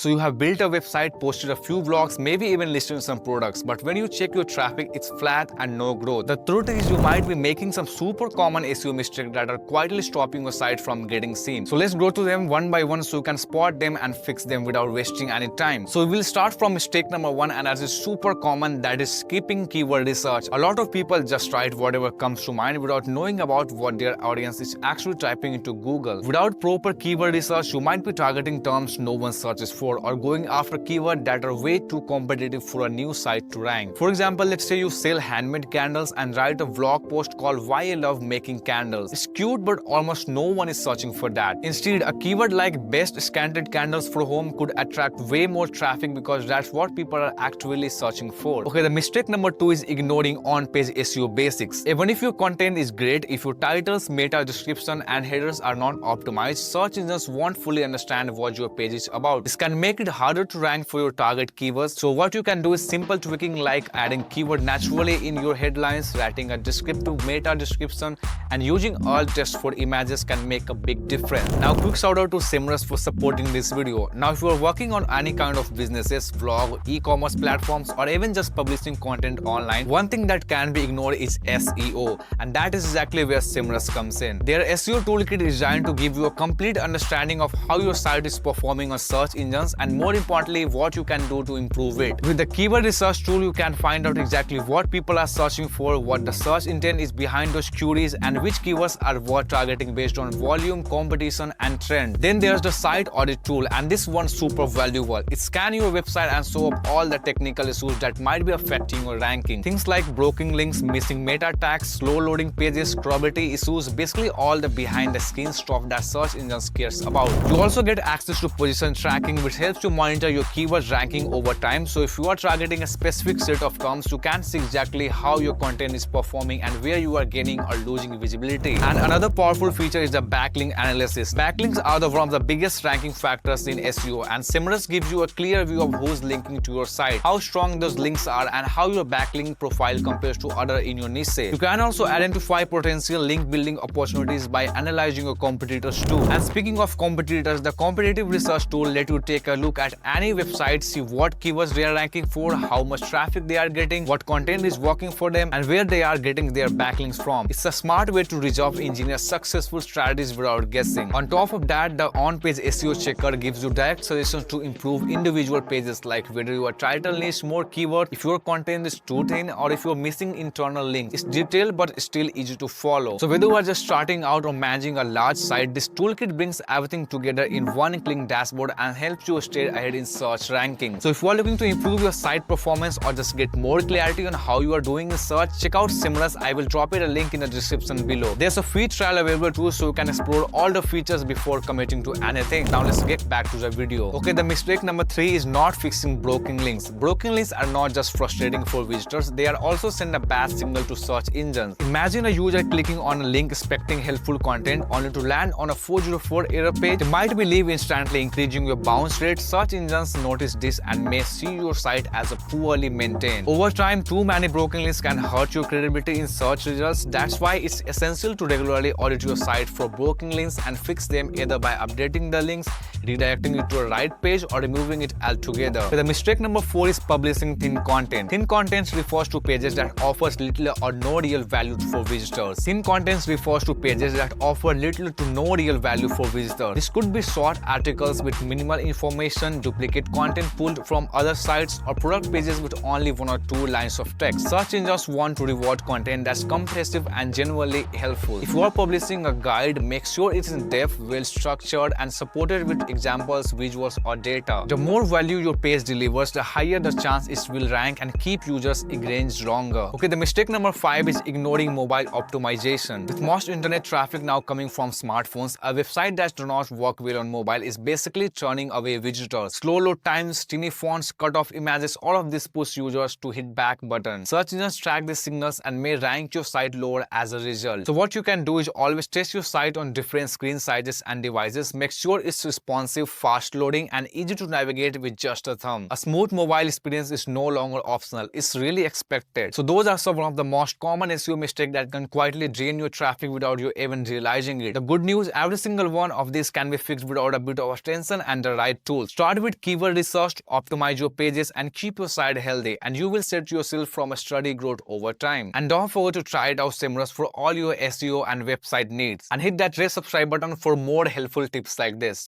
So you have built a website, posted a few blogs, maybe even listed some products, but when you check your traffic, it's flat and no growth. The truth is you might be making some super common SEO mistakes that are quietly stopping your site from getting seen. So let's go through them one by one so you can spot them and fix them without wasting any time. So we'll start from mistake number 1, and that is super common, that is skipping keyword research. A lot of people just write whatever comes to mind without knowing about what their audience is actually typing into Google. Without proper keyword research, you might be targeting terms no one searches for, or going after keywords that are way too competitive for a new site to rank. For example, let's say you sell handmade candles and write a vlog post called "Why I Love Making Candles." It's cute, but almost no one is searching for that. Instead, a keyword like "best scented candles for home" could attract way more traffic because that's what people are actually searching for. Okay, the mistake number 2 is ignoring on-page SEO basics. Even if your content is great, if your titles, meta description, and headers are not optimized, search engines won't fully understand what your page is about. This can make it harder to rank for your target keywords. So what you can do is simple tweaking like adding keyword naturally in your headlines, writing a descriptive meta description, and using alt text for images can make a big difference. Now quick shout out to Semrush for supporting this video. Now if you are working on any kind of businesses, vlog, e-commerce platforms, or even just publishing content online, one thing that can be ignored is SEO, and that is exactly where Semrush comes in. Their SEO toolkit is designed to give you a complete understanding of how your site is performing on search engines, and more importantly, what you can do to improve it. With the keyword research tool, you can find out exactly what people are searching for, what the search intent is behind those queries, and which keywords are worth targeting based on volume, competition, and trend. Then there's the site audit tool, and this one's super valuable. It scans your website and shows up all the technical issues that might be affecting your ranking. Things like broken links, missing meta tags, slow loading pages, scrutability issues, basically all the behind the scenes stuff that search engines cares about. You also get access to position tracking, which helps you monitor your keyword ranking over time. So if you are targeting a specific set of terms, you can see exactly how your content is performing and where you are gaining or losing visibility. And another powerful feature is the backlink analysis. Backlinks are one of the biggest ranking factors in SEO, and Semrush gives you a clear view of who's linking to your site, how strong those links are, and how your backlink profile compares to other in your niche. You can also identify potential link building opportunities by analyzing your competitors too. And speaking of competitors, the competitive research tool lets you take a look at any website, see what keywords they are ranking for, how much traffic they are getting, what content is working for them, and where they are getting their backlinks from. It's a smart way to resolve engineer successful strategies without guessing. On top of that, the on-page SEO checker gives you direct suggestions to improve individual pages, like whether your title needs more keywords, if your content is too thin, or if you're missing internal links. It's detailed but still easy to follow. So whether you are just starting out or managing a large site, this toolkit brings everything together in one clean dashboard and helps you stay ahead in search ranking. So if you are looking to improve your site performance or just get more clarity on how you are doing in search, check out Semrush. I will drop it a link in the description below. There's a free trial available too, so you can explore all the features before committing to anything. Now let's get back to the video. Okay, the mistake number 3 is not fixing broken links. Broken links are not just frustrating for visitors, they are also send a bad signal to search engines. Imagine a user clicking on a link expecting helpful content only to land on a 404 error page. They might be leave instantly, increasing your bounce rate. Search engines notice this and may see your site as a poorly maintained. Over time, too many broken links can hurt your credibility in search results. That's why it's essential to regularly audit your site for broken links and fix them either by updating the links, redirecting it to a right page, or removing it altogether. The mistake number 4 is publishing thin content. Thin content refers to pages that offers little or no real value for visitors. Thin content refers to pages that offer little to no real value for visitors. This could be short articles with minimal information, duplicate content pulled from other sites, or product pages with only 1 or 2 lines of text. Search engines want to reward content that's comprehensive and genuinely helpful. If you are publishing a guide, make sure it's in depth, well structured, and supported with examples, visuals, or data. The more value your page delivers, the higher the chance it will rank and keep users engaged longer. Okay, the mistake number 5 is ignoring mobile optimization. With most internet traffic now coming from smartphones, a website that does not work well on mobile is basically turning away visitors. Slow load times, tiny fonts, cut off images, all of this push users to hit back button. Search engines track these signals and may rank your site lower as a result. So what you can do is always test your site on different screen sizes and devices. Make sure it's responsive, fast loading, and easy to navigate with just a thumb. A smooth mobile experience is no longer optional, it's really expected. So those are some of the most common SEO mistakes that can quietly drain your traffic without you even realizing it. The good news, every single one of these can be fixed without a bit of attention and the right tools. Start with keyword research, optimize your pages, and keep your site healthy, and you will set yourself from a steady growth over time. And don't forget to try it out Semrush for all your SEO and website needs. And hit that red subscribe button for more helpful tips like this.